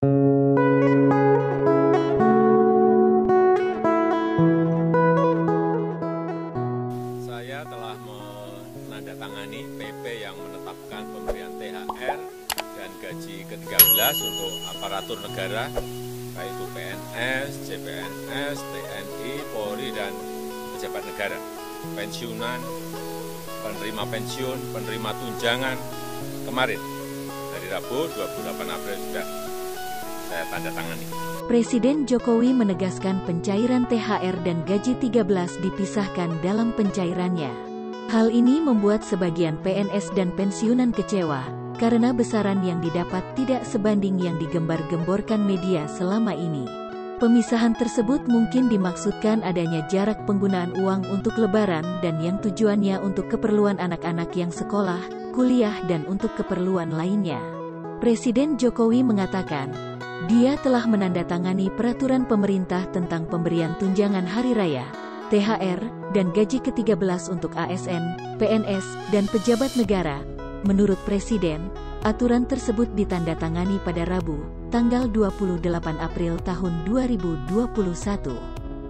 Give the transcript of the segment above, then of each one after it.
Saya telah menandatangani PP yang menetapkan pemberian THR dan gaji ke-13 untuk aparatur negara, baik itu PNS, CPNS, TNI, Polri, dan pejabat negara, pensiunan, penerima pensiun, penerima tunjangan kemarin, hari Rabu 28 April sudah saya tanda tangani. Presiden Jokowi menegaskan pencairan THR dan gaji 13 dipisahkan dalam pencairannya. Hal ini membuat sebagian PNS dan pensiunan kecewa, karena besaran yang didapat tidak sebanding yang digembar-gemborkan media selama ini. Pemisahan tersebut mungkin dimaksudkan adanya jarak penggunaan uang untuk lebaran dan yang tujuannya untuk keperluan anak-anak yang sekolah, kuliah dan untuk keperluan lainnya. Presiden Jokowi mengatakan, dia telah menandatangani peraturan pemerintah tentang pemberian tunjangan hari raya, THR, dan gaji ke-13 untuk ASN, PNS, dan pejabat negara. Menurut Presiden, aturan tersebut ditandatangani pada Rabu, tanggal 28 April tahun 2021.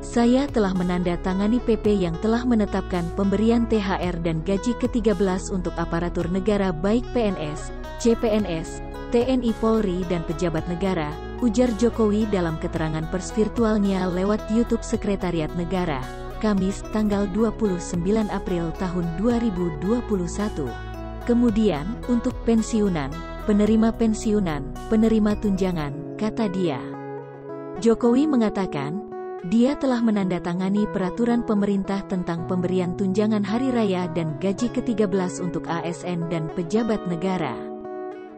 Saya telah menandatangani PP yang telah menetapkan pemberian THR dan gaji ke-13 untuk aparatur negara baik PNS, CPNS, TNI Polri dan pejabat negara, ujar Jokowi dalam keterangan pers virtualnya lewat YouTube Sekretariat Negara, Kamis tanggal 29 April tahun 2021. Kemudian, untuk pensiunan, penerima tunjangan, kata dia. Jokowi mengatakan, dia telah menandatangani peraturan pemerintah tentang pemberian tunjangan hari raya dan gaji ke-13 untuk ASN dan pejabat negara.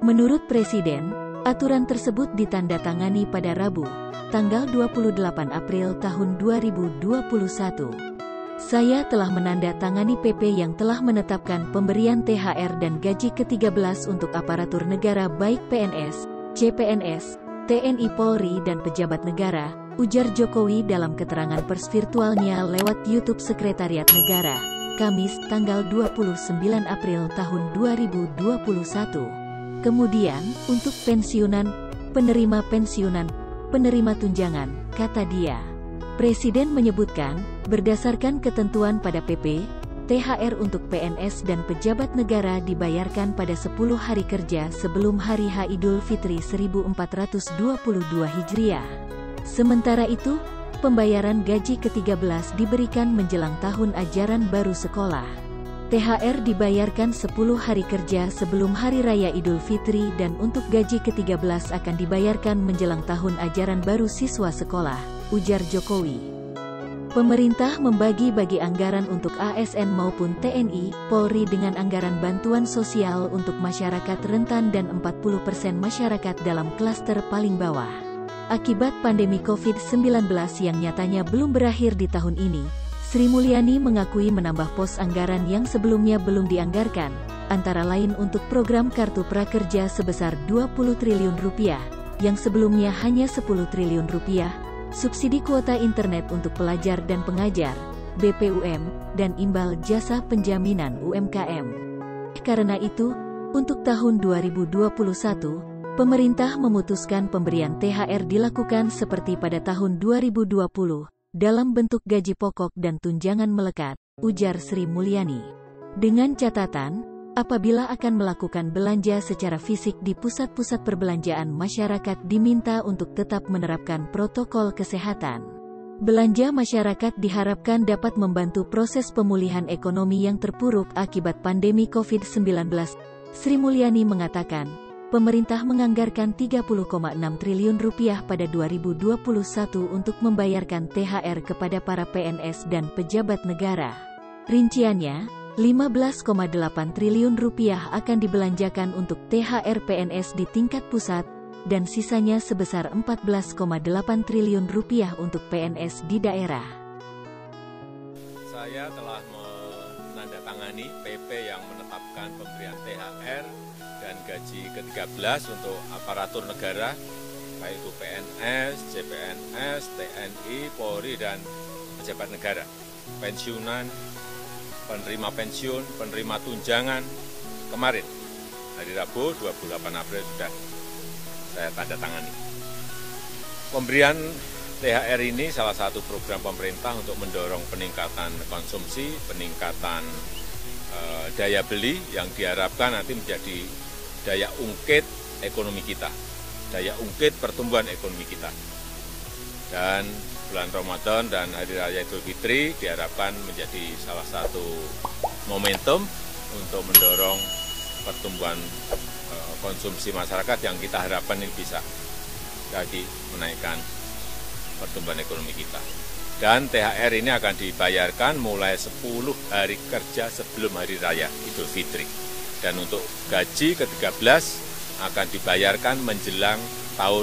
Menurut Presiden, aturan tersebut ditandatangani pada Rabu, tanggal 28 April tahun 2021. Saya telah menandatangani PP yang telah menetapkan pemberian THR dan gaji ke-13 untuk aparatur negara baik PNS, CPNS, TNI Polri dan pejabat negara, ujar Jokowi dalam keterangan pers virtualnya lewat YouTube Sekretariat Negara, Kamis tanggal 29 April tahun 2021. Kemudian, untuk penerima tunjangan, kata dia. Presiden menyebutkan, berdasarkan ketentuan pada PP, THR untuk PNS dan pejabat negara dibayarkan pada 10 hari kerja sebelum Hari H Idul Fitri 1422 Hijriah. Sementara itu, pembayaran gaji ke-13 diberikan menjelang tahun ajaran baru sekolah. THR dibayarkan 10 hari kerja sebelum Hari Raya Idul Fitri dan untuk gaji ke-13 akan dibayarkan menjelang tahun ajaran baru siswa sekolah, ujar Jokowi. Pemerintah membagi-bagi anggaran untuk ASN maupun TNI, Polri dengan anggaran bantuan sosial untuk masyarakat rentan dan 40% masyarakat dalam klaster paling bawah. Akibat pandemi COVID-19 yang nyatanya belum berakhir di tahun ini, Sri Mulyani mengakui menambah pos anggaran yang sebelumnya belum dianggarkan, antara lain untuk program Kartu Prakerja sebesar Rp20 triliun, yang sebelumnya hanya Rp10 triliun, subsidi kuota internet untuk pelajar dan pengajar, BPUM, dan imbal jasa penjaminan UMKM. Karena itu, untuk tahun 2021, pemerintah memutuskan pemberian THR dilakukan seperti pada tahun 2020, dalam bentuk gaji pokok dan tunjangan melekat, ujar Sri Mulyani. Dengan catatan, apabila akan melakukan belanja secara fisik di pusat-pusat perbelanjaan, masyarakat diminta untuk tetap menerapkan protokol kesehatan. Belanja masyarakat diharapkan dapat membantu proses pemulihan ekonomi yang terpuruk akibat pandemi COVID-19. Sri Mulyani mengatakan, pemerintah menganggarkan Rp30,6 triliun pada 2021 untuk membayarkan THR kepada para PNS dan pejabat negara. Rinciannya, Rp15,8 triliun akan dibelanjakan untuk THR PNS di tingkat pusat, dan sisanya sebesar Rp14,8 triliun untuk PNS di daerah. Saya telah menandatangani PP yang menetapkan pemberian THR dan gaji ke-13 untuk aparatur negara, baik itu PNS, CPNS, TNI, Polri, dan pejabat negara, pensiunan, penerima pensiun, penerima tunjangan kemarin, hari Rabu 28 April sudah saya tanda tangani. Pemberian THR ini salah satu program pemerintah untuk mendorong peningkatan konsumsi, peningkatan daya beli yang diharapkan nanti menjadi daya ungkit ekonomi kita, daya ungkit pertumbuhan ekonomi kita. Dan bulan Ramadan dan Hari Raya Idul Fitri diharapkan menjadi salah satu momentum untuk mendorong pertumbuhan konsumsi masyarakat yang kita harapkan ini bisa lagi menaikkan pertumbuhan ekonomi kita. Dan THR ini akan dibayarkan mulai 10 hari kerja sebelum Hari Raya Idul Fitri. Dan untuk gaji ke-13 akan dibayarkan menjelang tahun